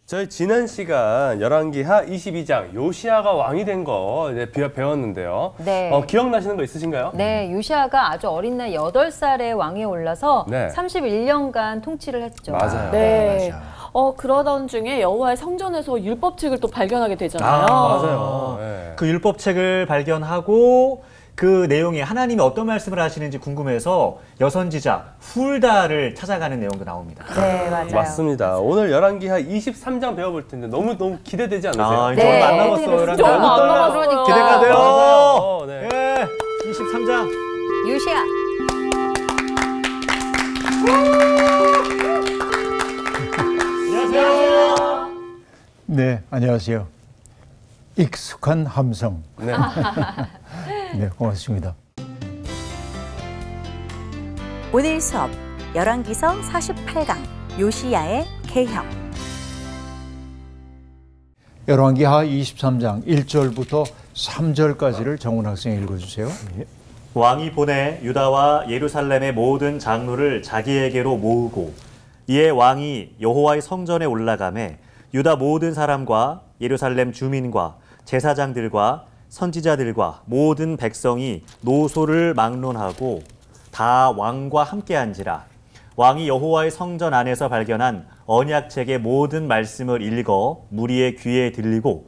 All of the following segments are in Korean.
저희 지난 시간 열왕기하 22장 요시야가 왕이 된 거 이제 배웠는데요. 네. 기억나시는 거 있으신가요? 네, 요시야가 아주 어린 나이 8살에 왕에 올라서 네. 31년간 통치를 했죠. 맞아요. 네. 맞아요. 그러던 중에 여호와의 성전에서 율법책을 또 발견하게 되잖아요. 맞아요. 네. 그 율법책을 발견하고 그 내용이 하나님이 어떤 말씀을 하시는지 궁금해서 여선지자 훌다를 찾아가는 내용도 나옵니다. 네, 맞아요. 맞습니다. 오늘 열왕기하 23장 배워볼 텐데 너무 기대되지 않으세요? 이제 얼마 안 남았어요. 진짜 얼마 안 남았어요. 기대가 돼요. 맞아요. 네. 네. 23장. 요시야. 안녕하세요. 네, 안녕하세요. 익숙한 함성. 네. 네, 고맙습니다. 오늘 수업 열왕기서 48강 요시야의 계형. 열왕기하 23장 1절부터 3절까지를 정훈 학생 읽어주세요. 왕이 보내 유다와 예루살렘의 모든 장로를 자기에게로 모으고 이에 왕이 여호와의 성전에 올라가매 유다 모든 사람과 예루살렘 주민과 제사장들과 선지자들과 모든 백성이 노소를 막론하고 다 왕과 함께 앉으라. 왕이 여호와의 성전 안에서 발견한 언약책의 모든 말씀을 읽어 무리의 귀에 들리고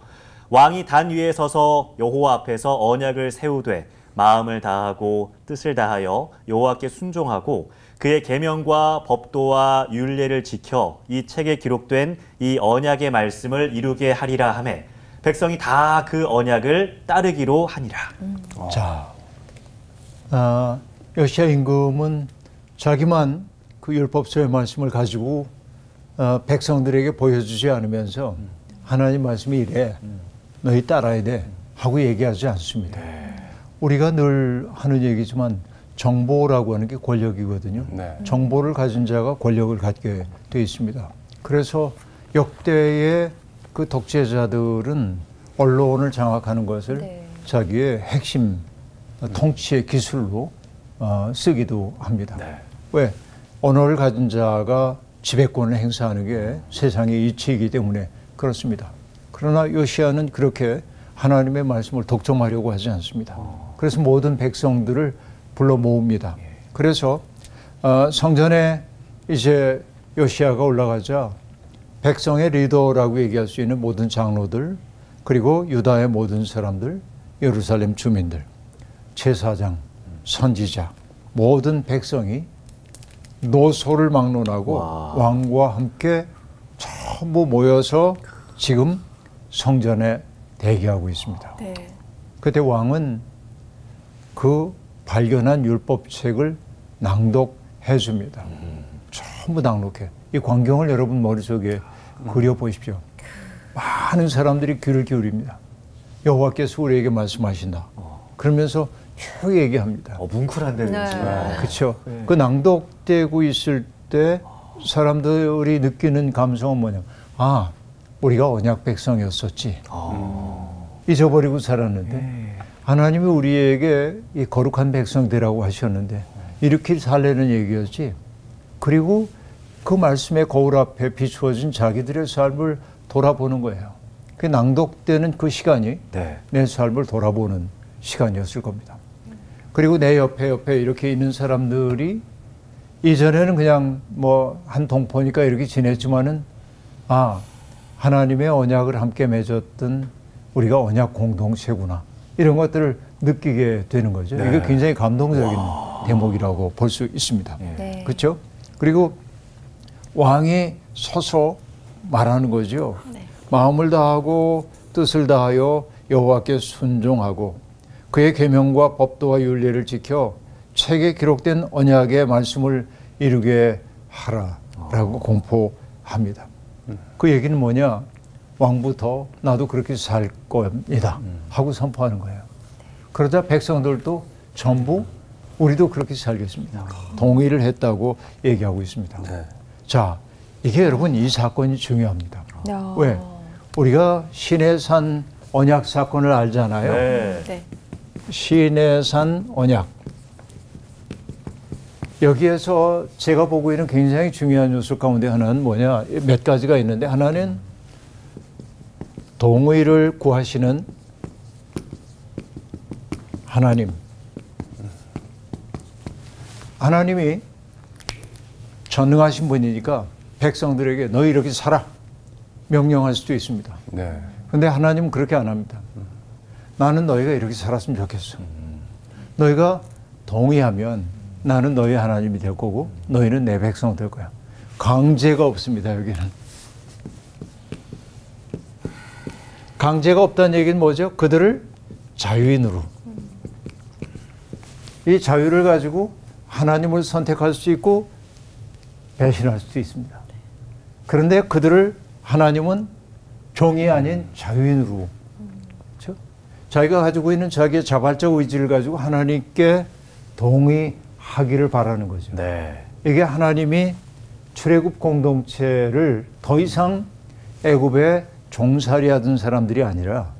왕이 단 위에 서서 여호와 앞에서 언약을 세우되 마음을 다하고 뜻을 다하여 여호와께 순종하고 그의 계명과 법도와 율례를 지켜 이 책에 기록된 이 언약의 말씀을 이루게 하리라 하매 백성이 다 그 언약을 따르기로 하니라. 자, 요시야 임금은 자기만 그 율법서의 말씀을 가지고 백성들에게 보여주지 않으면서 하나님 말씀이 이래 너희 따라야 돼 하고 얘기하지 않습니다. 우리가 늘 하는 얘기지만 정보라고 하는 게 권력이거든요. 네. 정보를 가진 자가 권력을 갖게 돼 있습니다. 그래서 역대의 그 독재자들은 언론을 장악하는 것을 네. 자기의 핵심 통치의 기술로 쓰기도 합니다. 네. 왜? 언어를 가진 자가 지배권을 행사하는 게 세상의 이치이기 때문에 그렇습니다. 그러나 요시야는 그렇게 하나님의 말씀을 독점하려고 하지 않습니다. 그래서 모든 백성들을 불러 모읍니다. 그래서 성전에 이제 요시야가 올라가자 백성의 리더라고 얘기할 수 있는 모든 장로들, 그리고 유다의 모든 사람들, 예루살렘 주민들, 제사장, 선지자, 모든 백성이 노소를 막론하고 왕과 함께 전부 모여서 지금 성전에 대기하고 있습니다. 네. 그때 왕은 그 발견한 율법책을 낭독해 줍니다. 전부 낭독해. 이 광경을 여러분 머릿속에 그려보십시오. 많은 사람들이 귀를 기울입니다. 여호와께서 우리에게 말씀하신다. 그러면서 쭉 얘기합니다. 뭉클한데 왠지. 네. 그렇죠. 그 낭독되고 있을 때 사람들이 느끼는 감성은 뭐냐. 아, 우리가 언약 백성이었었지. 잊어버리고 살았는데 하나님이 우리에게 이 거룩한 백성 되라고 하셨는데 이렇게 살려는 얘기였지. 그리고 그 말씀의 거울 앞에 비추어진 자기들의 삶을 돌아보는 거예요. 그 낭독되는 그 시간이 내 삶을 돌아보는 시간이었을 겁니다. 그리고 내 옆에 이렇게 있는 사람들이 이전에는 그냥 뭐 한 동포니까 이렇게 지냈지만은 하나님의 언약을 함께 맺었던 우리가 언약 공동체구나. 이런 것들을 느끼게 되는 거죠. 네. 이게 굉장히 감동적인 대목이라고 볼 수 있습니다. 네. 그렇죠? 그리고 왕이 서서 말하는 거죠. 네. 마음을 다하고 뜻을 다하여 여호와께 순종하고 그의 계명과 법도와 율례를 지켜 책에 기록된 언약의 말씀을 이루게 하라라고 공포합니다. 그 얘기는 뭐냐? 왕부터 나도 그렇게 살 겁니다 하고 선포하는 거예요. 그러자 백성들도 전부 우리도 그렇게 살겠습니다. 동의를 했다고 얘기하고 있습니다. 네. 자, 이게 여러분 이 사건이 중요합니다. 왜? 우리가 시내산 언약 사건을 알잖아요. 네. 시내산 언약. 여기에서 제가 보고 있는 굉장히 중요한 요소 가운데 하나는 뭐냐? 몇 가지가 있는데 하나는 동의를 구하시는 하나님. 하나님이 전능하신 분이니까 백성들에게 너희 이렇게 살아 명령할 수도 있습니다. 네. 근데 하나님은 그렇게 안 합니다. 나는 너희가 이렇게 살았으면 좋겠어. 너희가 동의하면 나는 너희 하나님이 될 거고 너희는 내 백성 될 거야. 강제가 없습니다. 여기는. 강제가 없다는 얘기는 뭐죠? 그들을 자유인으로. 이 자유를 가지고 하나님을 선택할 수 있고 배신할 수도 있습니다. 그런데 그들을 하나님은 종이 아닌 자유인으로, 그렇죠? 자기가 가지고 있는 자기의 자발적 의지를 가지고 하나님께 동의하기를 바라는 거죠. 네. 이게 하나님이 출애굽 공동체를 더 이상 애굽에 종살이하던 사람들이 아니라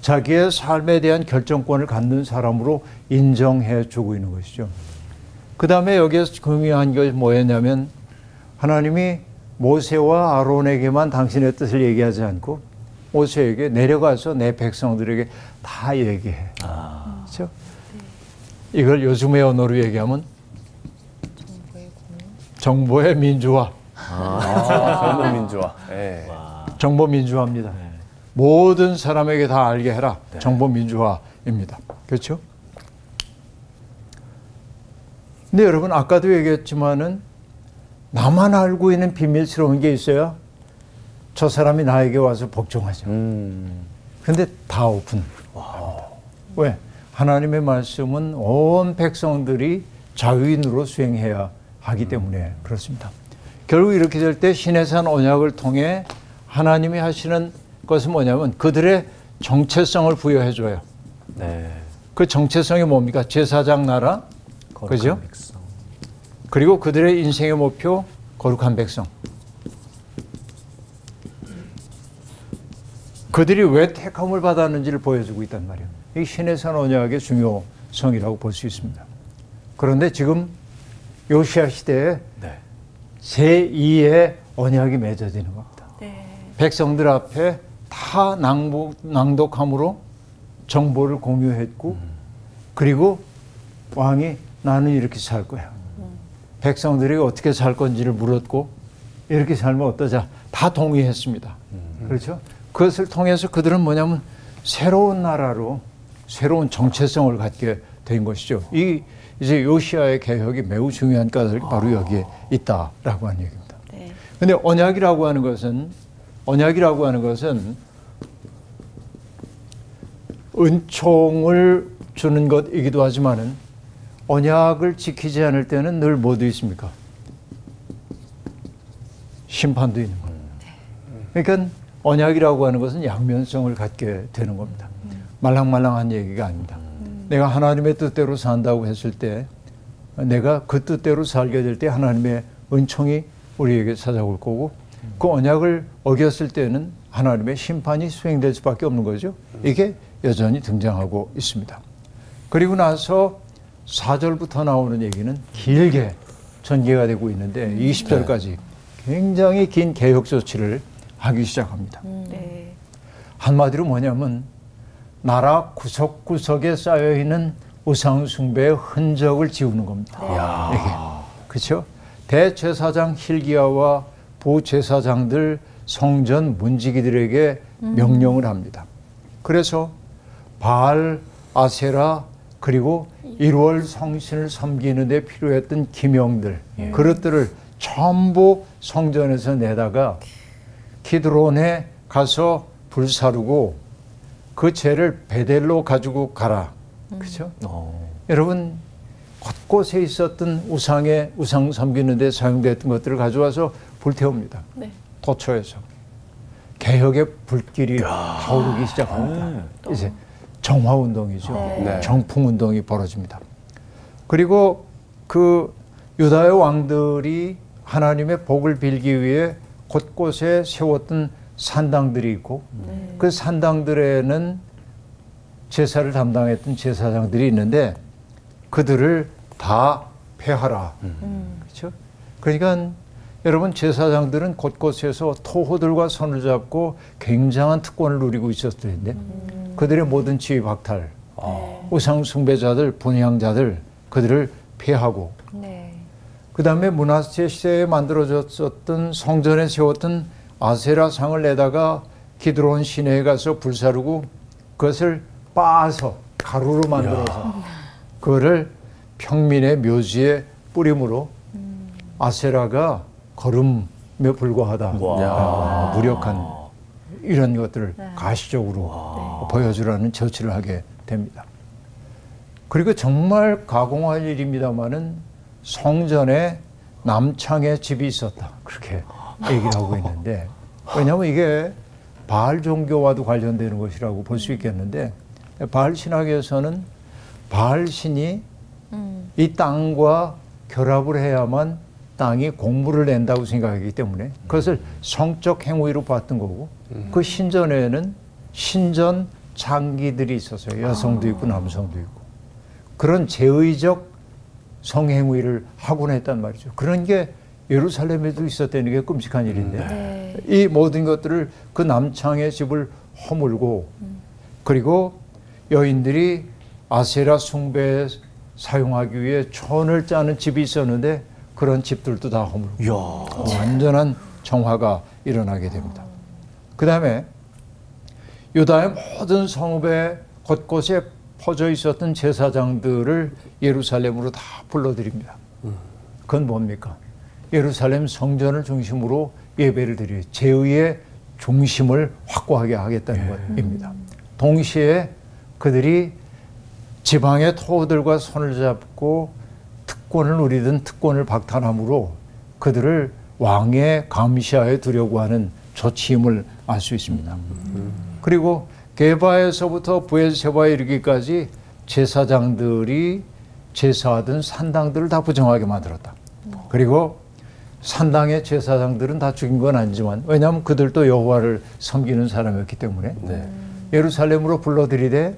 자기의 삶에 대한 결정권을 갖는 사람으로 인정해 주고 있는 것이죠. 그 다음에 여기에서 중요한 것이 뭐였냐면 하나님이 모세와 아론에게만 당신의 뜻을 얘기하지 않고 모세에게 내려가서 내 백성들에게 다 얘기해. 그렇죠? 이걸 요즘의 언어로 얘기하면 정보의 민주화. 젊은 민주화. 예. 정보 민주화입니다. 모든 사람에게 다 알게 해라. 정보 민주화입니다. 그렇죠? 근데 여러분 아까도 얘기했지만은 나만 알고 있는 비밀스러운 게 있어야 저 사람이 나에게 와서 복종하죠. 근데 다 오픈. 왜? 하나님의 말씀은 온 백성들이 자유인으로 수행해야 하기 때문에 그렇습니다. 결국 이렇게 될 때 신의 산 언약을 통해 하나님이 하시는 것은 뭐냐면 그들의 정체성을 부여해 줘요. 네. 그 정체성이 뭡니까? 제사장 나라, 그죠? 백성. 그리고 그들의 인생의 목표 거룩한 백성. 그들이 왜 택함을 받았는지를 보여주고 있단 말이에요. 이게 신의 산 언약의 중요성이라고 볼 수 있습니다. 그런데 지금 요시야 시대에 네. 제2의 언약이 맺어지는 겁니다. 네. 백성들 앞에 다 낭독함으로 정보를 공유했고 그리고 왕이 나는 이렇게 살 거야. 백성들이 어떻게 살 건지를 물었고 이렇게 살면 어떠자 다 동의했습니다. 그렇죠? 그것을 통해서 그들은 뭐냐면 새로운 나라로 새로운 정체성을 갖게 된 것이죠. 이제 요시야의 개혁이 매우 중요한 까닭이 바로 여기에 있다라고 하는 얘기입니다. 네. 근데 언약이라고 하는 것은 은총을 주는 것이기도 하지만은 언약을 지키지 않을 때는 늘 뭐도 있습니까? 심판도 있는 겁니다. 그러니까 언약이라고 하는 것은 양면성을 갖게 되는 겁니다. 말랑말랑한 얘기가 아닙니다. 내가 하나님의 뜻대로 산다고 했을 때 내가 그 뜻대로 살게 될 때 하나님의 은총이 우리에게 찾아올 거고 그 언약을 어겼을 때는 하나님의 심판이 수행될 수밖에 없는 거죠. 이게 여전히 등장하고 있습니다. 그리고 나서 4절부터 나오는 얘기는 길게 전개가 되고 있는데 20절까지 굉장히 긴 개혁 조치를 하기 시작합니다. 네. 한마디로 뭐냐면 나라 구석구석에 쌓여있는 우상숭배의 흔적을 지우는 겁니다. 이게. 그렇죠? 대제사장 hil기야와 부제사장들 성전 문지기들에게 명령을 합니다. 그래서 바알, 아세라 그리고 1월 성신을 섬기는 데 필요했던 기명들, 그릇들을 전부 성전에서 내다가 키드론에 가서 불사르고 그 재를 베델로 가지고 가라. 그렇죠? 여러분 곳곳에 있었던 우상 섬기는 데 사용됐던 것들을 가져와서 불태웁니다. 네. 도처에서. 개혁의 불길이 타오르기 시작합니다. 이제 정화운동이죠. 네. 정풍운동이 벌어집니다. 그리고 그 유다의 왕들이 하나님의 복을 빌기 위해 곳곳에 세웠던 산당들이 있고 그 산당들에는 제사를 담당했던 제사장들이 있는데 그들을 다 폐하라. 그렇죠? 그러니까 여러분 제사장들은 곳곳에서 토호들과 손을 잡고 굉장한 특권을 누리고 있었을 텐데 그들의 모든 지위 박탈, 우상 숭배자들, 분향자들 그들을 폐하고 네. 그 다음에 므낫세 시대에 만들어졌었던 성전에 세웠던 아세라 상을 내다가 기드론 시내에 가서 불사르고 그것을 빻아서 가루로 만들어서 그거를 평민의 묘지에 뿌림으로 아세라가 거름에 불과하다. 무력한 이런 것들을 가시적으로 보여주라는 처치를 하게 됩니다. 그리고 정말 가공할 일입니다마는 성전에 남창의 집이 있었다. 그렇게 얘기를 하고 있는데 왜냐하면 이게 바알 종교와도 관련되는 것이라고 볼 수 있겠는데 바알 신학에서는 바알 신이 이 땅과 결합을 해야만 땅이 공물을 낸다고 생각하기 때문에 그것을 성적 행위로 봤던 거고 그 신전에는 신전 장기들이 있었어요. 여성도 있고 남성도 있고 그런 제의적 성행위를 하곤 했단 말이죠. 그런 게 예루살렘에도 있었다는 게 끔찍한 일인데 이 모든 것들을 그 남창의 집을 허물고 그리고 여인들이 아세라 숭배에 사용하기 위해 천을 짜는 집이 있었는데 그런 집들도 다 허물고 완전한 정화가 일어나게 됩니다. 그 다음에 유다의 모든 성읍에 곳곳에 퍼져 있었던 제사장들을 예루살렘으로 다 불러들입니다. 그건 뭡니까? 예루살렘 성전을 중심으로 예배를 드리 제의의 중심을 확고하게 하겠다는 것입니다. 동시에 그들이 지방의 토호들과 손을 잡고 특권을 누리던 특권을 박탈함으로 그들을 왕의 감시하에 두려고 하는 조치임을 알 수 있습니다. 그리고 게바에서부터 브엘세바에 이르기까지 제사장들이 제사하던 산당들을 다 부정하게 만들었다. 그리고 산당의 제사장들은 다 죽인 건 아니지만 왜냐하면 그들도 여호와를 섬기는 사람이었기 때문에 예루살렘으로 불러들이되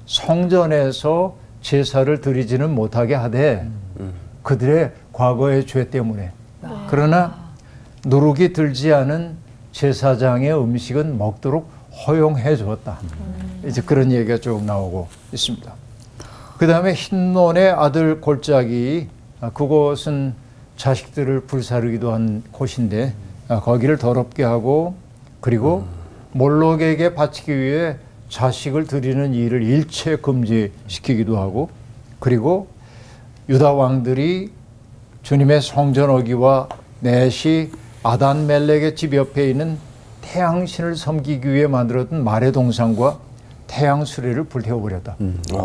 성전에서 제사를 드리지는 못하게 하되 그들의 과거의 죄 때문에 그러나 누룩이 들지 않은 제사장의 음식은 먹도록 허용해 주었다. 이제 그런 얘기가 쭉 나오고 있습니다. 그 다음에 흰논의 아들 골짜기 그곳은 자식들을 불사르기도 한 곳인데 거기를 더럽게 하고 그리고 몰록에게 바치기 위해 자식을 드리는 일을 일체 금지시키기도 하고 그리고 유다 왕들이 주님의 성전 어기와 넷이 아단 멜렉의 집 옆에 있는 태양신을 섬기기 위해 만들었던 말의 동상과 태양 수레를 불태워버렸다.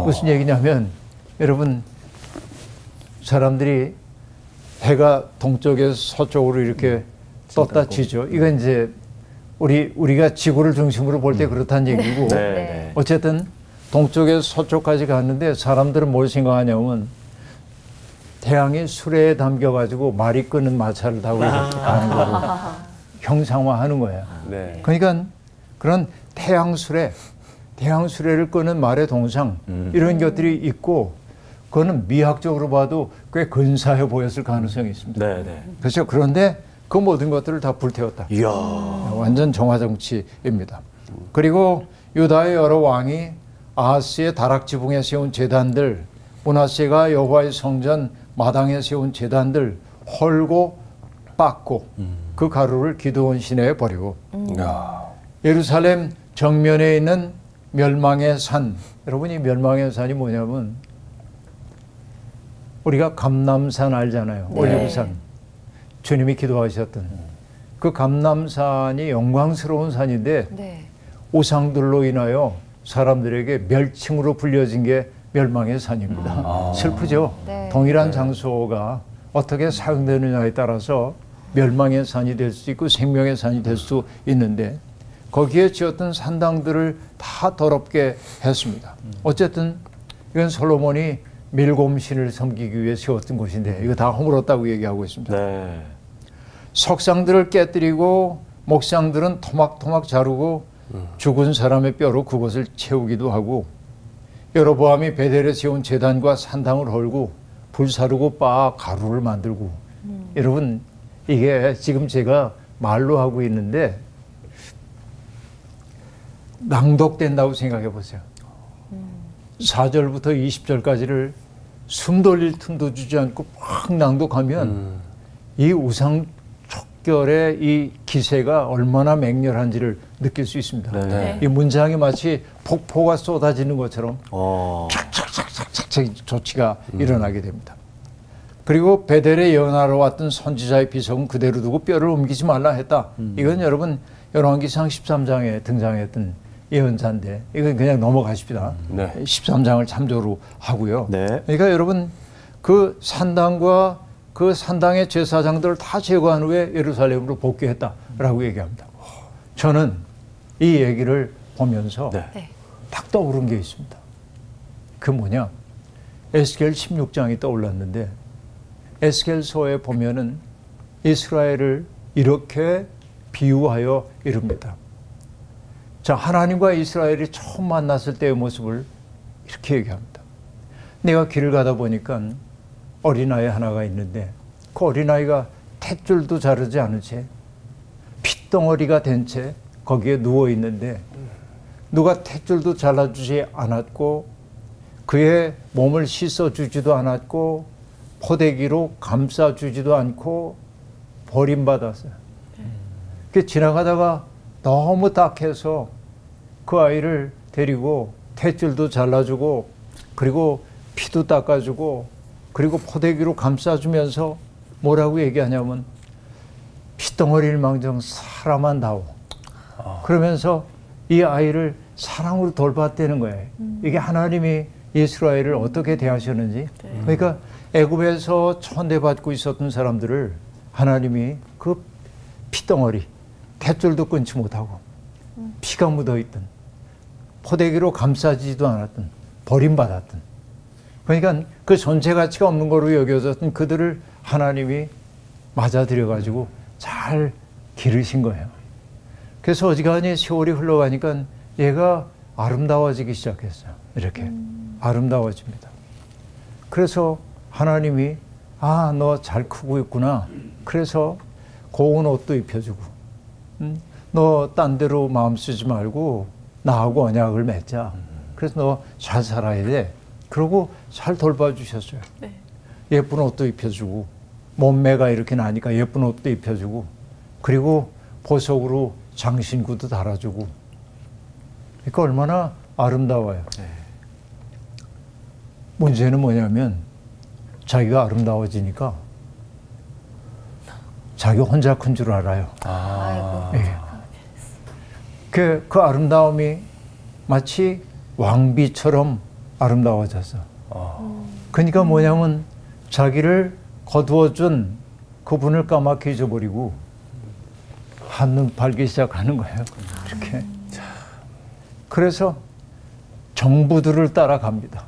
무슨 얘기냐면 여러분 사람들이 해가 동쪽에서 서쪽으로 이렇게 떴다 지죠. 이건 이제 우리가 지구를 중심으로 볼 때 그렇다는 얘기고 어쨌든 동쪽에서 서쪽까지 갔는데 사람들은 뭘 생각하냐면 태양이 수레에 담겨가지고 말이 끄는 마차를 타고 이렇게 가는 거를 형상화하는 거야. 그러니까 그런 태양 수레를 끄는 말의 동상 이런 것들이 있고 그거는 미학적으로 봐도 꽤 근사해 보였을 가능성이 있습니다. 그렇죠. 그런데 그 모든 것들을 다 불태웠다. 완전 정화정치입니다. 그리고 유다의 여러 왕이 아하스의 다락지붕에 세운 제단들, 므낫세가 여호와의 성전 마당에 세운 제단들 헐고 빻고 그 가루를 기드온 시내에 버리고 예루살렘 정면에 있는 멸망의 산, 여러분이 멸망의 산이 뭐냐면 우리가 감람산 알잖아요. 올리브산. 주님이 기도하셨던 그 감람산이 영광스러운 산인데 우상들로 인하여 사람들에게 멸칭으로 불려진 게 멸망의 산입니다. 슬프죠. 동일한 장소가 어떻게 사용되느냐에 따라서 멸망의 산이 될 수 있고 생명의 산이 될 수 있는데 거기에 지었던 산당들을 다 더럽게 했습니다. 어쨌든 이건 솔로몬이 밀곰신을 섬기기 위해 세웠던 곳인데 이거 다 허물었다고 얘기하고 있습니다. 석상들을 깨뜨리고 목상들은 토막토막 자르고 죽은 사람의 뼈로 그곳을 채우기도 하고 여로보암이 베델에 세운 제단과 산당을 헐고 불사르고 빻아 가루를 만들고 여러분 이게 지금 제가 말로 하고 있는데 낭독된다고 생각해 보세요. 4절부터 20절까지를 숨 돌릴 틈도 주지 않고 막 낭독하면 이 우상 촉결의 이 기세가 얼마나 맹렬한지를 느낄 수 있습니다. 네. 이 문장이 마치 폭포가 쏟아지는 것처럼 어. 착착착착 조치가 일어나게 됩니다. 그리고 베델에 예언하러 왔던 선지자의 비석은 그대로 두고 뼈를 옮기지 말라 했다. 이건 여러분 열왕기상 13장에 등장했던 예언자인데 이건 그냥 넘어가십시다. 네. 13장을 참조로 하고요. 네. 그러니까 여러분 그 산당과 그 산당의 제사장들을 다 제거한 후에 예루살렘으로 복귀했다라고 얘기합니다. 저는 이 얘기를 보면서 네. 딱 떠오른 게 있습니다. 그 뭐냐? 에스겔 16장이 떠올랐는데 에스겔서에 보면은 이스라엘을 이렇게 비유하여 이릅니다. 자, 하나님과 이스라엘이 처음 만났을 때의 모습을 이렇게 얘기합니다. 내가 길을 가다 보니까 어린아이 하나가 있는데 그 어린아이가 탯줄도 자르지 않은 채 핏덩어리가 된 채 거기에 누워 있는데 누가 탯줄도 잘라주지 않았고 그의 몸을 씻어주지도 않았고 포대기로 감싸주지도 않고 버림받았어요. 그 지나가다가 너무 딱해서 그 아이를 데리고 탯줄도 잘라주고 그리고 피도 닦아주고 그리고 포대기로 감싸주면서 뭐라고 얘기하냐면 핏덩어리를 망정 사람한다오. 그러면서 이 아이를 사랑으로 돌봤다는 거예요. 이게 하나님이 이스라엘을 어떻게 대하셨는지. 그러니까 애굽에서 천대받고 있었던 사람들을 하나님이 그 핏덩어리, 탯줄도 끊지 못하고 피가 묻어있던 포대기로 감싸지도 않았던 버림받았던 그러니까 그 존재 가치가 없는 거로 여겨졌던 그들을 하나님이 맞아들여가지고 잘 기르신 거예요. 그래서 어지간히 세월이 흘러가니까 얘가 아름다워지기 시작했어요. 이렇게 아름다워집니다. 그래서 하나님이 아, 너 잘 크고 있구나. 그래서 고운 옷도 입혀주고 너 딴 데로 마음 쓰지 말고 나하고 언약을 맺자. 그래서 너 잘 살아야 돼. 그러고 잘 돌봐주셨어요. 네. 예쁜 옷도 입혀주고 몸매가 이렇게 나니까 예쁜 옷도 입혀주고 그리고 보석으로 장신구도 달아주고 그러니까 얼마나 아름다워요. 문제는 뭐냐면 자기가 아름다워지니까 자기 혼자 큰 줄 알아요. 예. 그 아름다움이 마치 왕비처럼 아름다워졌어. 그러니까 뭐냐면 자기를 거두어준 그분을 까맣게 잊어버리고 한눈 팔기 시작하는 거예요. 이렇게. 그래서 정부들을 따라갑니다.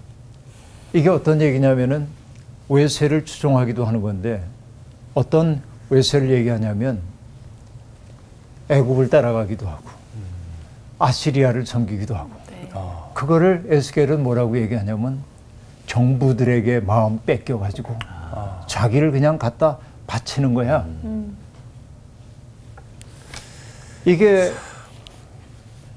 이게 어떤 얘기냐면은 외세를 추종하기도 하는 건데 어떤 외세를 얘기하냐면 애굽을 따라가기도 하고 아시리아를 섬기기도 하고 그거를 에스겔은 뭐라고 얘기하냐면 정부들에게 마음 뺏겨가지고 자기를 그냥 갖다 바치는 거야. 이게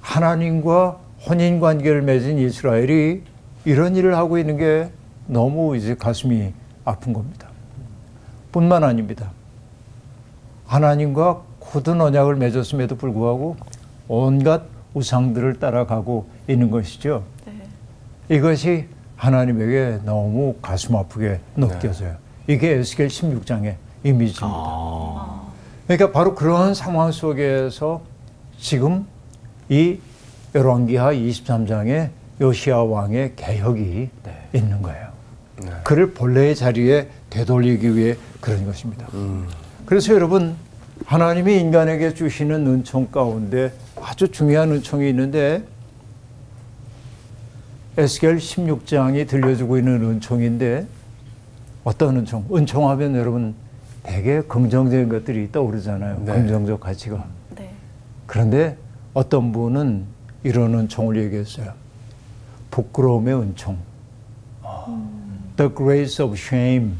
하나님과 혼인 관계를 맺은 이스라엘이 이런 일을 하고 있는 게 너무 이제 가슴이 아픈 겁니다. 뿐만 아닙니다. 하나님과 굳은 언약을 맺었음에도 불구하고 온갖 우상들을 따라가고 있는 것이죠. 네. 이것이 하나님에게 너무 가슴 아프게 느껴져요. 이게 에스겔 16장의 이미지입니다. 그러니까 바로 그런 상황 속에서 지금 이 열왕기하 23장에 요시야 왕의 개혁이 있는 거예요. 그를 본래의 자리에 되돌리기 위해 그런 것입니다. 그래서 여러분 하나님이 인간에게 주시는 은총 가운데 아주 중요한 은총이 있는데 에스겔 16장이 들려주고 있는 은총인데 어떤 은총? 은총하면 여러분 되게 긍정적인 것들이 떠오르잖아요. 네. 긍정적 가치가. 네. 그런데 어떤 분은 이런 은총을 얘기했어요. 부끄러움의 은총. The grace of shame.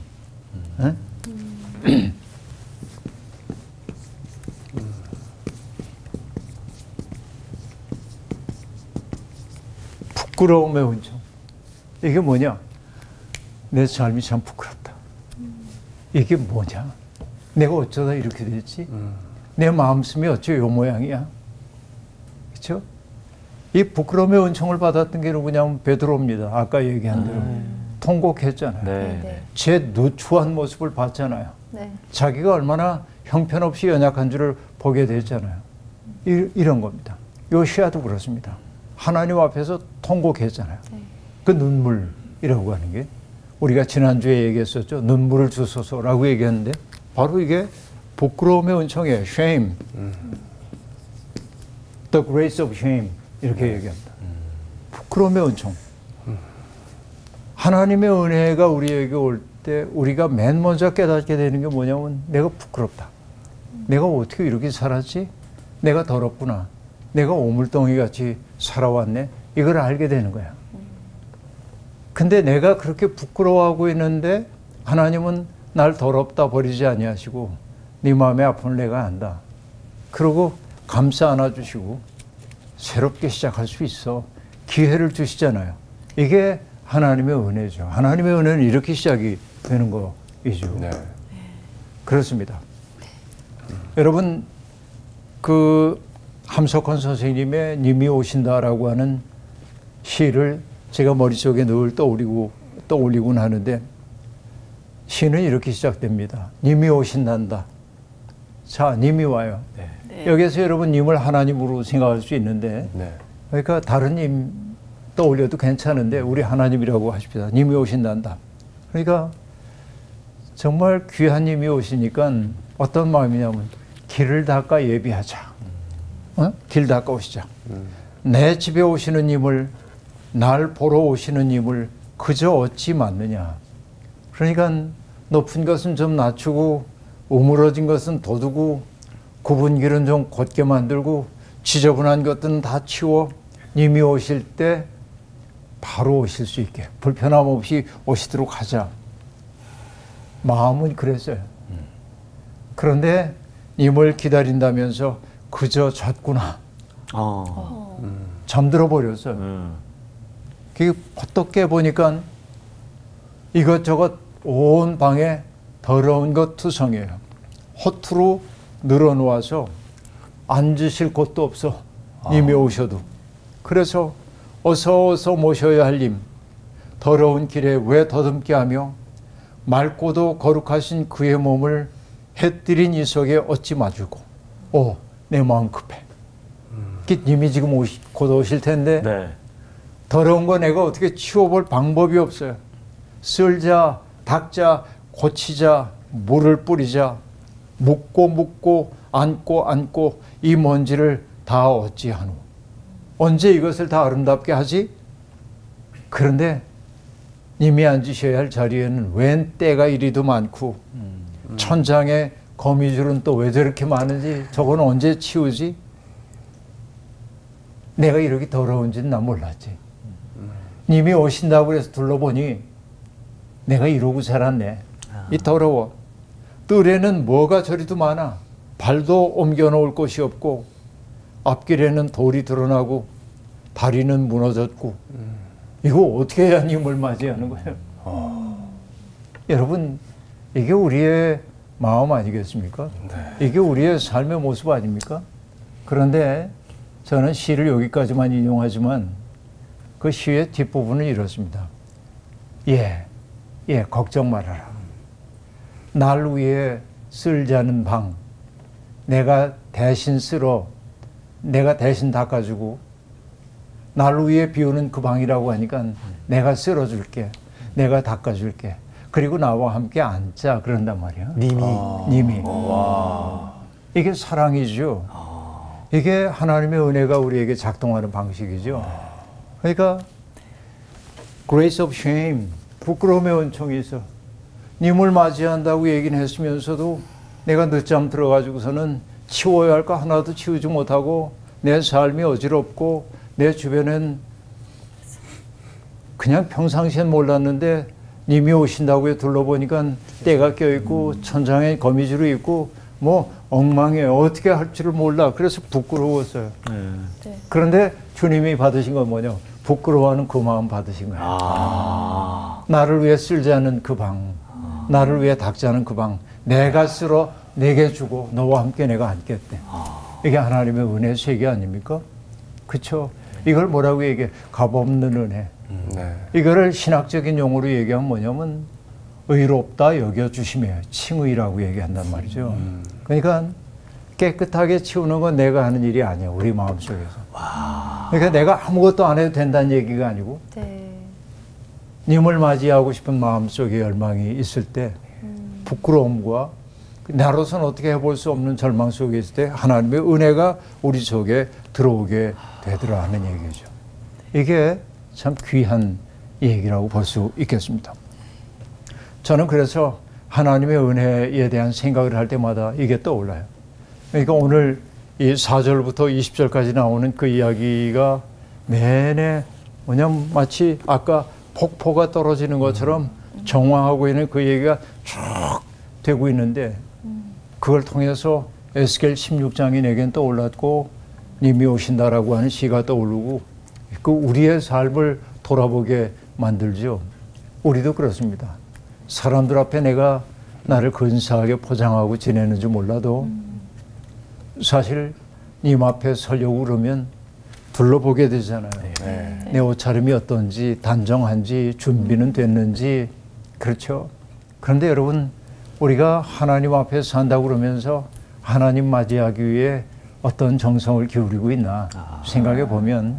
부끄러움의 은총. 이게 뭐냐? 내 삶이 참 부끄럽다. 이게 뭐냐? 내가 어쩌다 이렇게 됐지? 내 마음씀이 어째 요 모양이야? 그렇죠? 이 부끄러움의 은총을 받았던 게 누구냐면 베드로입니다. 아까 얘기한 대로 통곡했잖아요. 네. 제 누추한 모습을 봤잖아요. 네. 자기가 얼마나 형편없이 연약한 줄을 보게 됐잖아요. 이런 겁니다. 요시야도 그렇습니다. 하나님 앞에서 통곡했잖아요. 그 눈물이라고 하는 게 우리가 지난주에 얘기했었죠. 눈물을 주소서라고 얘기했는데 바로 이게 부끄러움의 은총이에요. shame. The grace of shame. 이렇게 얘기합니다. 부끄러움의 은총. 하나님의 은혜가 우리에게 올 때 우리가 맨 먼저 깨닫게 되는 게 뭐냐면 내가 부끄럽다. 내가 어떻게 이렇게 살았지? 내가 더럽구나. 내가 오물덩이 같이 살아왔네. 이걸 알게 되는 거야. 근데 내가 그렇게 부끄러워하고 있는데 하나님은 날 더럽다 버리지 아니하시고 네 마음의 아픔을 내가 안다. 그러고 감싸 안아주시고 새롭게 시작할 수 있어. 기회를 주시잖아요. 이게 하나님의 은혜죠. 하나님의 은혜는 이렇게 시작이 되는 거이죠. 네. 그렇습니다. 여러분, 그 함석헌 선생님의 님이 오신다라고 하는 시를 제가 머릿속에 늘 떠올리곤 하는데 시는 이렇게 시작됩니다. 님이 오신단다. 자, 님이 와요. 네. 여기서 여러분 님을 하나님으로 생각할 수 있는데 네. 그러니까 다른 님 떠올려도 괜찮은데 우리 하나님이라고 하십시다. 님이 오신단다. 그러니까 정말 귀한 님이 오시니까 어떤 마음이냐면 길을 닦아 예비하자. 길 닦아 오시자. 내 집에 오시는 님을 날 보러 오시는 님을 그저 어찌 맞느냐. 그러니까 높은 것은 좀 낮추고 우물어진 것은 돋우고 굽은 길은 좀 곧게 만들고 지저분한 것들은 다 치워 님이 오실 때 바로 오실 수 있게 불편함 없이 오시도록 하자. 마음은 그랬어요. 그런데 님을 기다린다면서 그저 잤구나. 잠들어 버렸어요. 그게 어떻게 보니까 이것저것 온 방에 더러운 것 투성이에요. 허투루 늘어놓아서 앉으실 곳도 없어. 님이 오셔도. 그래서 어서 모셔야 할 님. 더러운 길에 왜 더듬게 하며 맑고도 거룩하신 그의 몸을 해뜨린 이석에 어찌 맞을고. 내 마음 급해. 님이 지금 곧 오실 텐데 네. 더러운 거 내가 어떻게 치워볼 방법이 없어요. 쓸자, 닦자, 고치자, 물을 뿌리자, 묻고 안고 이 먼지를 다 어찌하노. 언제 이것을 다 아름답게 하지? 그런데 님이 앉으셔야 할 자리에는 웬 때가 이리도 많고 천장에 거미줄은 또 왜 저렇게 많은지 저건 언제 치우지? 내가 이렇게 더러운지는 난 몰랐지. 님이 오신다고 해서 둘러보니 내가 이러고 살았네. 이 더러워. 뜰에는 뭐가 저리도 많아. 발도 옮겨놓을 곳이 없고 앞길에는 돌이 드러나고 다리는 무너졌고 이거 어떻게 해야 님을 맞이하는 거예요? 여러분, 이게 우리의 마음 아니겠습니까? 네. 이게 우리의 삶의 모습 아닙니까? 그런데 저는 시를 여기까지만 인용하지만 그 시의 뒷부분은 이렇습니다. 걱정 말아라. 날 위해 쓸자는 방 내가 대신 쓸어 내가 대신 닦아주고 날 위해 비우는 그 방이라고 하니까 내가 쓸어줄게. 내가 닦아줄게. 그리고 나와 함께 앉자 그런단 말이야. 님이. 이게 사랑이죠. 이게 하나님의 은혜가 우리에게 작동하는 방식이죠. 그러니까 grace of shame, 부끄러움의 은총이 있어. 님을 맞이한다고 얘기는 했으면서도 내가 늦잠 들어가지고서는 치워야 할 거 하나도 치우지 못하고 내 삶이 어지럽고 내 주변엔 그냥 평상시엔 몰랐는데 님이 오신다고 둘러보니까 때가 껴있고 천장에 거미줄이 있고 뭐 엉망이에요. 어떻게 할 줄을 몰라. 그래서 부끄러웠어요. 그런데 주님이 받으신 건 뭐냐? 부끄러워하는 그 마음 받으신 거예요. 아. 나를 위해 쓸지 않은 그 방, 나를 위해 닦지 않은 그 방, 내가 쓸어 내게 주고 너와 함께 내가 앉겠대. 이게 하나님의 은혜의 세계 아닙니까? 그렇죠? 이걸 뭐라고 얘기해? 값없는 은혜. 네. 이거를 신학적인 용어로 얘기하면 뭐냐면 의롭다 여겨주심이에요. 칭의라고 얘기한단 말이죠. 그러니까 깨끗하게 치우는 건 내가 하는 일이 아니야. 우리 마음속에서. 그러니까 내가 아무것도 안 해도 된다는 얘기가 아니고 네. 님을 맞이하고 싶은 마음속에 열망이 있을 때 부끄러움과 나로서는 어떻게 해볼 수 없는 절망 속에 있을 때 하나님의 은혜가 우리 속에 들어오게 되더라 하는 얘기죠. 이게 참 귀한 얘기라고 볼 수 있겠습니다. 저는 그래서 하나님의 은혜에 대한 생각을 할 때마다 이게 떠올라요. 그러니까 오늘 이 4절부터 20절까지 나오는 그 이야기가 내내 뭐냐면 마치 아까 폭포가 떨어지는 것처럼 정화하고 있는 그 얘기가 쭉 되고 있는데 그걸 통해서 에스겔 16장이 내겐 떠올랐고 님이 오신다라고 하는 시가 떠오르고 그 우리의 삶을 돌아보게 만들죠. 우리도 그렇습니다. 사람들 앞에 내가 나를 근사하게 포장하고 지내는지 몰라도 사실 님 앞에 서려고 그러면 둘러보게 되잖아요. 내 옷차림이 어떤지, 단정한지, 준비는 됐는지. 그렇죠. 그런데 여러분, 우리가 하나님 앞에 산다고 그러면서 하나님 맞이하기 위해 어떤 정성을 기울이고 있나 생각해 보면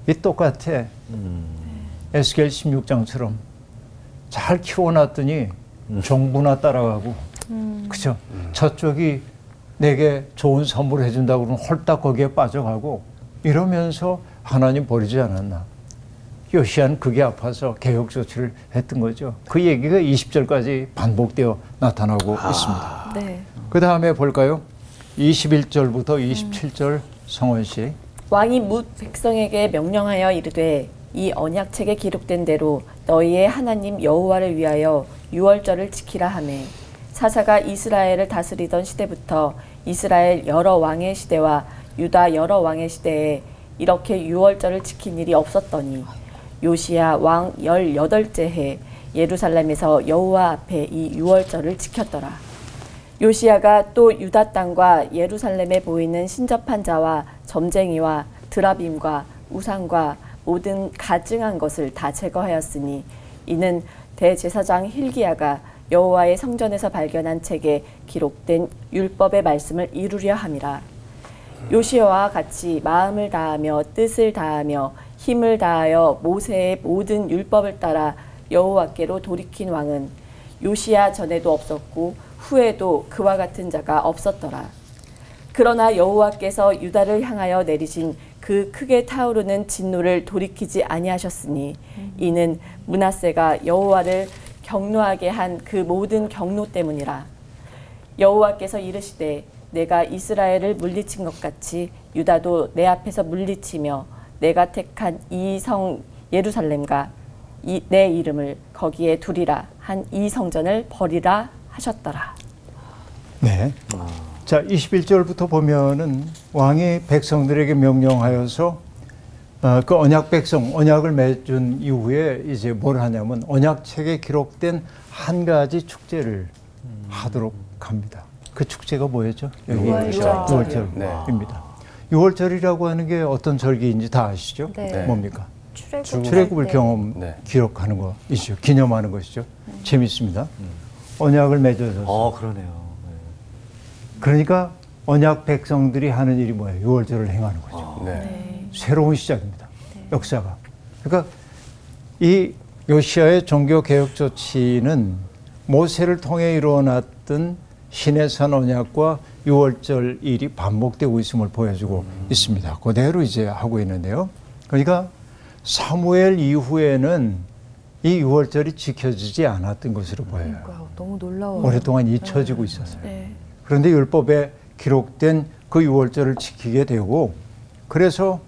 이 똑같아. 에스겔 16장처럼 잘 키워놨더니 종부나 따라가고 그죠? 저쪽이 내게 좋은 선물을 해준다고 그러면 홀딱 거기에 빠져가고 이러면서 하나님 버리지 않았나. 요시아는 그게 아파서 개혁 조치를 했던 거죠. 그 얘기가 20절까지 반복되어 나타나고 있습니다. 네. 그 다음에 볼까요? 21절부터 27절 성원 씨. 왕이 뭇 백성에게 명령하여 이르되 이 언약책에 기록된 대로 너희의 하나님 여호와를 위하여 유월절을 지키라 하매 사사가 이스라엘을 다스리던 시대부터 이스라엘 여러 왕의 시대와 유다 여러 왕의 시대에 이렇게 유월절을 지킨 일이 없었더니 요시야 왕 18째 해 예루살렘에서 여호와 앞에 이 유월절을 지켰더라. 요시야가 또 유다 땅과 예루살렘에 보이는 신접한 자와 점쟁이와 드라빔과 우상과 모든 가증한 것을 다 제거하였으니 이는 대제사장 힐기야가 여호와의 성전에서 발견한 책에 기록된 율법의 말씀을 이루려 함이라. 요시야와 같이 마음을 다하며 뜻을 다하며 힘을 다하여 모세의 모든 율법을 따라 여호와께로 돌이킨 왕은 요시야 전에도 없었고 후에도 그와 같은 자가 없었더라. 그러나 여호와께서 유다를 향하여 내리신 그 크게 타오르는 진노를 돌이키지 아니하셨으니 이는 므낫세가 여호와를 경노하게 한 그 모든 경노 때문이라. 여호와께서 이르시되 내가 이스라엘을 물리친 것 같이 유다도 내 앞에서 물리치며 내가 택한 이 성 예루살렘과 내 이름을 거기에 두리라 한 이 성전을 버리라 하셨더라. 네. 자, 21절부터 보면은 왕이 백성들에게 명령하여서 그 언약 백성, 언약을 맺은 이후에 이제 뭘 하냐면 언약책에 기록된 한 가지 축제를 하도록 합니다. 그 축제가 뭐였죠? 여기 유월절입니다. 유월절이라고 하는 게 어떤 절기인지 다 아시죠? 네. 뭡니까? 출애굽을 경험 네. 기록하는 것이죠. 기념하는 것이죠. 재밌습니다. 언약을 맺어서. 그러네요. 네. 그러니까 언약 백성들이 하는 일이 뭐예요? 유월절을 행하는 거죠. 네. 새로운 시작입니다. 역사가. 그러니까 이 요시아의 종교 개혁 조치는 모세를 통해 이루어났던 시내산 언약과 유월절 일이 반복되고 있음을 보여주고 있습니다. 그대로 이제 하고 있는데요. 그러니까 사무엘 이후에는 이 유월절이 지켜지지 않았던 것으로 보여요. 너무 놀라워요. 오랫동안 잊혀지고 있었어요. 네. 그런데 율법에 기록된 그 유월절을 지키게 되고 그래서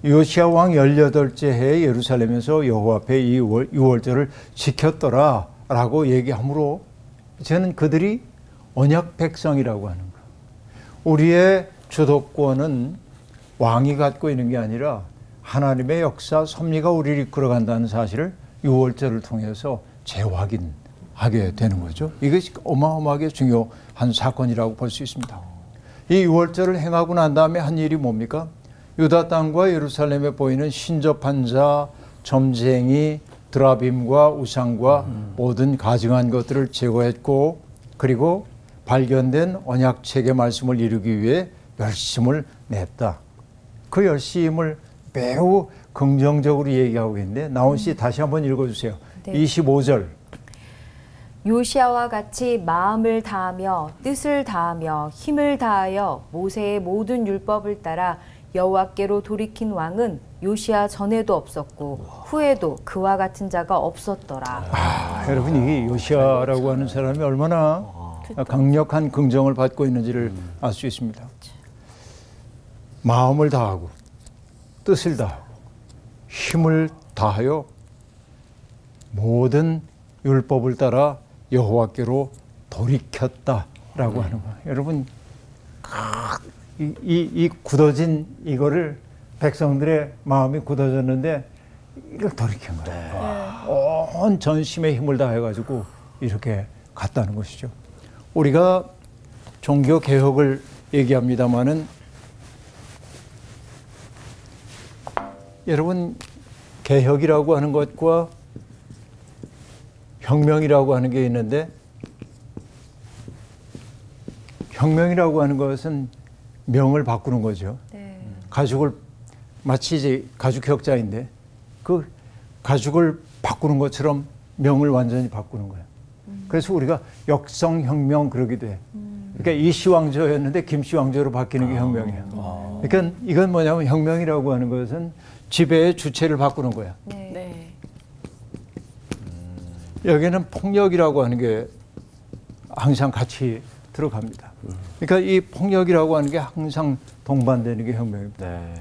요시야 왕 18째 해에 예루살렘에서 여호와 앞에 이 유월절을 지켰더라라고 얘기함으로 저는 그들이 언약 백성이라고 하는 거예요. 우리의 주도권은 왕이 갖고 있는 게 아니라 하나님의 역사, 섭리가 우리를 이끌어간다는 사실을 유월절을 통해서 재확인하게 되는 거죠. 이것이 어마어마하게 중요한 사건이라고 볼 수 있습니다. 이 유월절을 행하고 난 다음에 한 일이 뭡니까? 유다 땅과 예루살렘에 보이는 신접한 자, 점쟁이, 드라빔과 우상과 모든 가증한 것들을 제거했고, 그리고 발견된 언약책의 말씀을 이루기 위해 열심을 냈다. 그 열심을 매우 긍정적으로 얘기하고 있는데, 나온 씨 다시 한번 읽어주세요. 네. 25절. 요시아와 같이 마음을 다하며 뜻을 다하며 힘을 다하여 모세의 모든 율법을 따라 여호와께로 돌이킨 왕은 요시아 전에도 없었고 후에도 그와 같은 자가 없었더라. 여러분, 이게 요시아라고 하는 사람이 얼마나 강력한 긍정을 받고 있는지를 알 수 있습니다. 마음을 다하고 뜻을 다하고 힘을 다하여 모든 율법을 따라 여호와께로 돌이켰다라고 하는 거예요. 여러분, 이 굳어진 이거를 백성들의 마음이 굳어졌는데 이걸 돌이킨 거예요. 온 전심의 힘을 다해가지고 이렇게 갔다는 것이죠. 우리가 종교 개혁을 얘기합니다마는 여러분, 개혁이라고 하는 것과 혁명이라고 하는 게 있는데, 혁명이라고 하는 것은 명을 바꾸는 거죠. 네. 가죽을 마치 이제 가죽혁자인데 그 가죽을 바꾸는 것처럼 명을 완전히 바꾸는 거예요. 그래서 우리가 역성혁명 그러기도 해. 그러니까 이시왕조였는데 김씨왕조로 바뀌는 게 혁명이에요. 그러니까 이건 뭐냐면 혁명이라고 하는 것은 지배의 주체를 바꾸는 거야. 네. 네. 여기는 폭력이라고 하는 게 항상 같이 들어갑니다. 그러니까 이 폭력이라고 하는 게 항상 동반되는 게 혁명입니다. 네.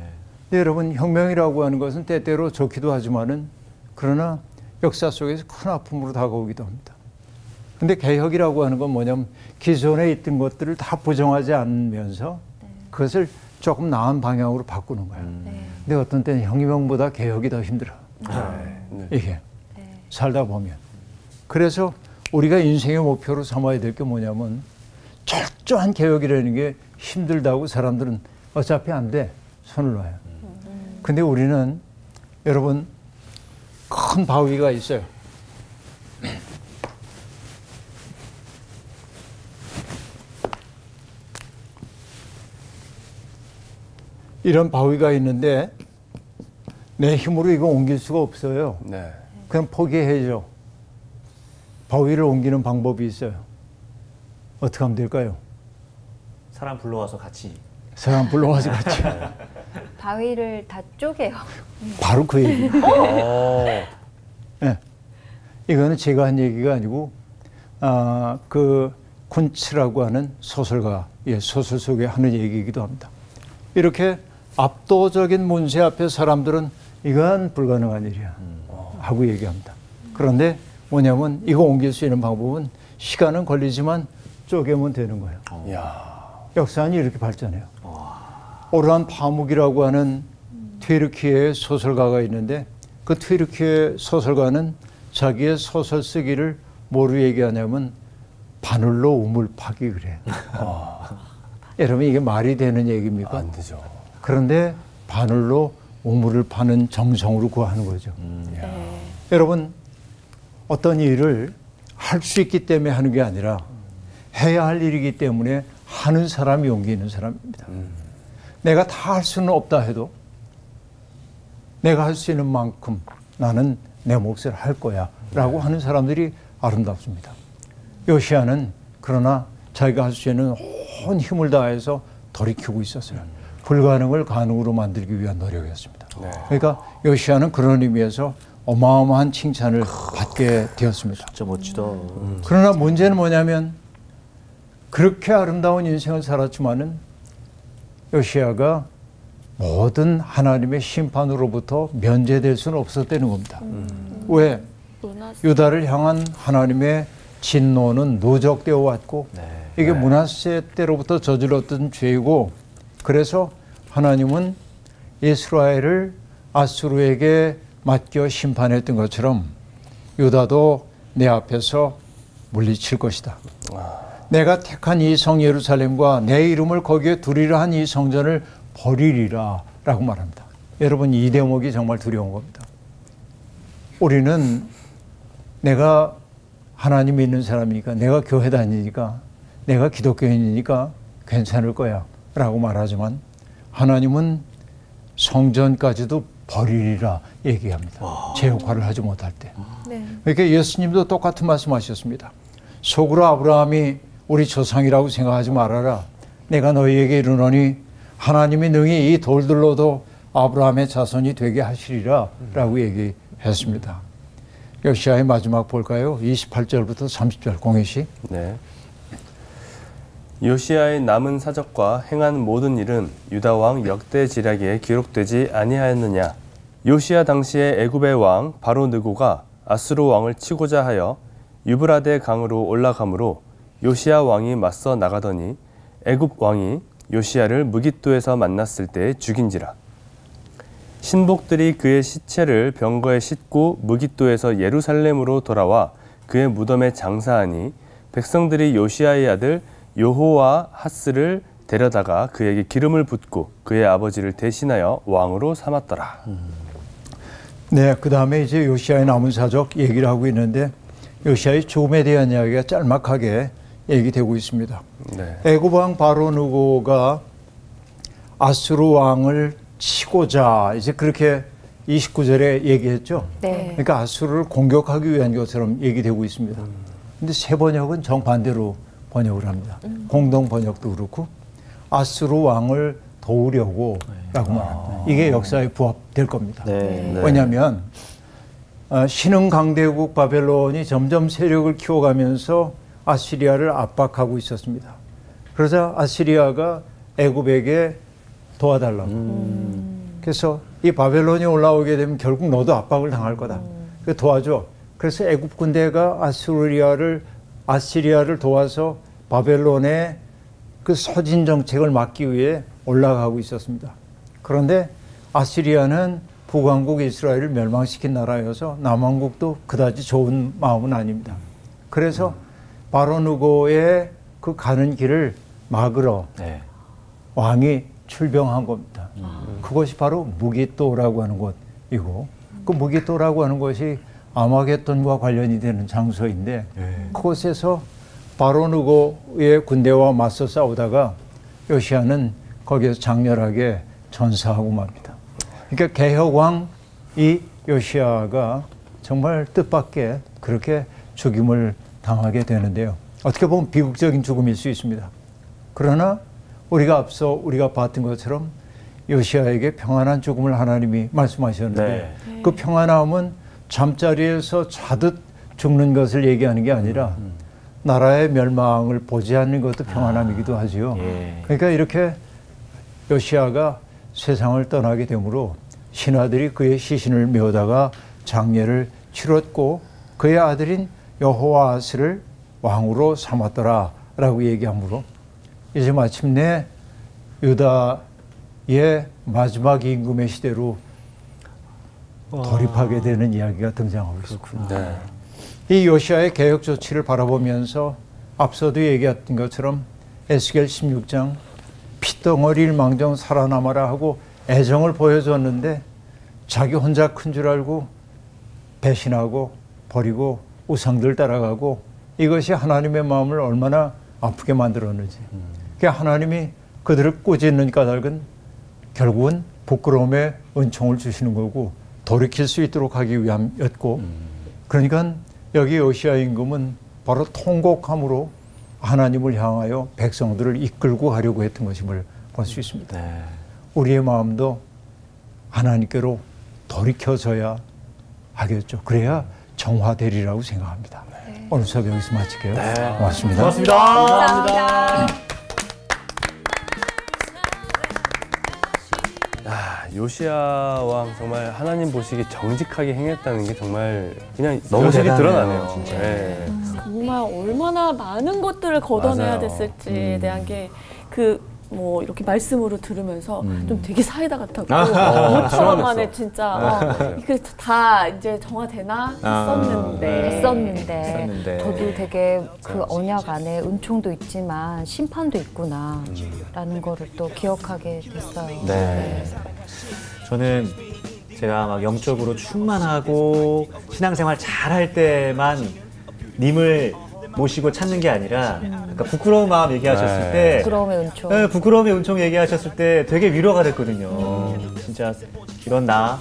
근데 여러분, 혁명이라고 하는 것은 때때로 좋기도 하지만은 그러나 역사 속에서 큰 아픔으로 다가오기도 합니다. 근데 개혁이라고 하는 건 뭐냐면 기존에 있던 것들을 다 부정하지 않으면서 그것을 조금 나은 방향으로 바꾸는 거예요. 근데 어떤 때는 혁명보다 개혁이 더 힘들어. 이게 살다 보면. 그래서 우리가 인생의 목표로 삼아야 될 게 뭐냐면 철저한 개혁이라는 게 힘들다고 사람들은 어차피 안 돼. 손을 놔요. 근데 우리는 여러분 큰 바위가 있어요. 이런 바위가 있는데 내 힘으로 이거 옮길 수가 없어요. 네. 그냥 포기해야죠. 바위를 옮기는 방법이 있어요. 어떻게 하면 될까요? 사람 불러와서 같이. 사람 불러와서 같이. 바위를 다 쪼개요. 바로 그 얘기예요. 네. 이거는 제가 한 얘기가 아니고 그 쿤츠라고 하는 소설가의 소설 속에 하는 얘기이기도 합니다. 이렇게 압도적인 문제 앞에 사람들은 이건 불가능한 일이야 하고 얘기합니다. 그런데 뭐냐면 이거 옮길 수 있는 방법은 시간은 걸리지만 쪼개면 되는 거예요. 역사는 이렇게 발전해요. 오르한 파묵이라고 하는 튀르키예의 소설가가 있는데 그 튀르키예 소설가는 자기의 소설 쓰기를 뭐로 얘기하냐면 바늘로 우물 파기 그래. 여러분 이게 말이 되는 얘기입니까? 안 되죠. 그런데 바늘로 우물을 파는 정성으로 구하는 거죠. 여러분 어떤 일을 할 수 있기 때문에 하는 게 아니라 해야 할 일이기 때문에 하는 사람이 용기 있는 사람입니다. 내가 다 할 수는 없다 해도 내가 할 수 있는 만큼 나는 내 몫을 할 거야 라고 하는 사람들이 아름답습니다. 요시아는 그러나 자기가 할 수 있는 온 힘을 다해서 돌이키고 있었어요. 불가능을 가능으로 만들기 위한 노력이었습니다. 그러니까 요시아는 그런 의미에서 어마어마한 칭찬을 받게 되었습니다. 진짜 멋지다. 그러나 문제는 뭐냐면 그렇게 아름다운 인생을 살았지만은 요시아가 모든 하나님의 심판으로부터 면제될 수는 없었다는 겁니다. 왜? 유다를 향한 하나님의 진노는 누적되어 왔고 이게 므낫세 때로부터 저질렀던 죄이고 그래서 하나님은 이스라엘을 아수르에게 맡겨 심판했던 것처럼 유다도 내 앞에서 물리칠 것이다. 내가 택한 이 성 예루살렘과 내 이름을 거기에 두리라 한 이 성전을 버리리라 라고 말합니다. 여러분, 이 대목이 정말 두려운 겁니다. 우리는 내가 하나님 믿는 사람이니까, 내가 교회 다니니까, 내가 기독교인이니까 괜찮을 거야 라고 말하지만 하나님은 성전까지도 버리리라 얘기합니다. 제 역할을 하지 못할 때. 네. 그러니까 예수님도 똑같은 말씀하셨습니다. 속으로 아브라함이 우리 조상이라고 생각하지 말아라. 내가 너희에게 이르노니 하나님이 능히 이 돌들로도 아브라함의 자손이 되게 하시리라 라고 얘기했습니다. 요시야의 마지막 볼까요? 28절부터 30절 공예시. 네. 요시야의 남은 사적과 행한 모든 일은 유다 왕 역대 지략에 기록되지 아니하였느냐. 요시야 당시에 애굽의 왕 바로 느고가 아수르 왕을 치고자 하여 유브라데 강으로 올라가므로 요시야 왕이 맞서 나가더니 애굽 왕이 요시야를 무깃도에서 만났을 때 죽인지라. 신복들이 그의 시체를 병거에 싣고 무깃도에서 예루살렘으로 돌아와 그의 무덤에 장사하니 백성들이 요시야의 아들 여호와하스를 데려다가 그에게 기름을 붓고 그의 아버지를 대신하여 왕으로 삼았더라. 네, 그 다음에 이제 요시야의 남은 사적 얘기를 하고 있는데 요시야의 죽음에 대한 이야기가 짤막하게 얘기되고 있습니다. 네. 애굽 왕 바로 느고가 아수르 왕을 치고자 이제 그렇게 29절에 얘기했죠. 네. 그러니까 아수르를 공격하기 위한 것처럼 얘기되고 있습니다. 근데 새 번역은 정반대로 번역을 합니다. 공동 번역도 그렇고 아수르 왕을 도우려고 라고 말합니다. 이게 역사에 부합될 겁니다. 네. 왜냐하면 신흥 강대국 바벨론이 점점 세력을 키워가면서 아시리아를 압박하고 있었습니다. 그러자 아시리아가 애굽에게 도와달라고. 그래서 이 바벨론이 올라오게 되면 결국 너도 압박을 당할 거다. 그래서 도와줘. 그래서 애굽 군대가 아시리아를 도와서 바벨론의 그 서진 정책을 막기 위해 올라가고 있었습니다. 그런데 아시리아는 북왕국 이스라엘을 멸망시킨 나라여서 남왕국도 그다지 좋은 마음은 아닙니다. 그래서 바로 느고의 그 가는 길을 막으러 왕이 출병한 겁니다. 그것이 바로 무깃도라고 하는 곳이고 그 무깃도라고 하는 것이 아마겟돈과 관련이 되는 장소인데 그곳에서 바로 느고의 군대와 맞서 싸우다가 요시야는 거기에서 장렬하게 전사하고 맙니다. 그러니까 개혁왕 이 요시야가 정말 뜻밖의 그렇게 죽임을 당하게 되는데요. 어떻게 보면 비극적인 죽음일 수 있습니다. 그러나 우리가 봤던 것처럼 요시야에게 평안한 죽음을 하나님이 말씀하셨는데 그 평안함은 잠자리에서 자듯 죽는 것을 얘기하는 게 아니라 나라의 멸망을 보지 않는 것도 평안함이기도 하지요. 그러니까 이렇게 요시야가 세상을 떠나게 되므로 신하들이 그의 시신을 메우다가 장례를 치렀고 그의 아들인 여호와스를 왕으로 삼았더라라고 얘기하므로 이제 마침내 유다의 마지막 임금의 시대로 돌입하게 되는 이야기가 등장하고 있습니다. 네. 이 요시야의 개혁 조치를 바라보면서 앞서도 얘기했던 것처럼 에스겔 16장 피덩어리를 망정 살아남아라 하고 애정을 보여줬는데 자기 혼자 큰 줄 알고 배신하고 버리고 우상들 따라가고 이것이 하나님의 마음을 얼마나 아프게 만들었는지. 그러니까 하나님이 그들을 꾸짖는 까닭은 결국은 부끄러움에 은총을 주시는 거고 돌이킬 수 있도록 하기 위함이었고 그러니까 여기 요시야 임금은 바로 통곡함으로 하나님을 향하여 백성들을 이끌고 가려고 했던 것임을 볼 수 있습니다. 우리의 마음도 하나님께로 돌이켜져야 하겠죠. 그래야 정화되리라고 생각합니다. 오늘 수업 여기서 마칠게요. 고맙습니다. 고맙습니다. 감사합니다. 요시야 왕 정말 하나님 보시기 정직하게 행했다는 게 정말 그냥 너무 여실히 대단해요, 드러나네요. 진짜. 정말 얼마나 많은 것들을 걷어내야 맞아요. 됐을지에 대한 게 그 뭐 이렇게 말씀으로 들으면서 좀 되게 사이다 같았고 시원했어. 5초 만에 진짜 이게 다 이제 정화되나 했었는데 저도 되게 그 언약 안에 은총도 있지만 심판도 있구나라는 거를 또 기억하게 됐어요. 네. 저는 제가 막 영적으로 충만하고 신앙생활 잘할 때만 님을 모시고 찾는 게 아니라 그러니까 부끄러운 마음 얘기하셨을 때 부끄러움의 은총. 네, 부끄러움의 은총 얘기하셨을 때 되게 위로가 됐거든요. 진짜 이런 나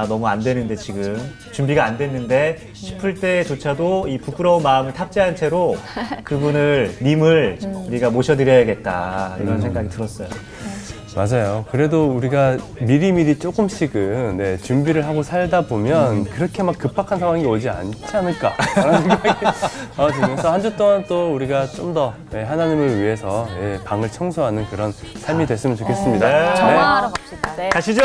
너무 안 되는데 지금 준비가 안 됐는데 싶을 때조차도 이 부끄러운 마음을 탑재한 채로 그분을 님을 우리가 모셔드려야겠다 이런 생각이 들었어요. 맞아요. 그래도 우리가 미리미리 조금씩은 준비를 하고 살다 보면 그렇게 막 급박한 상황이 오지 않지 않을까라는 생각이 들면서 한 주 동안 또 우리가 좀 더 하나님을 위해서 방을 청소하는 그런 삶이 됐으면 좋겠습니다. 네. 정화하러 갑시다. 가시죠.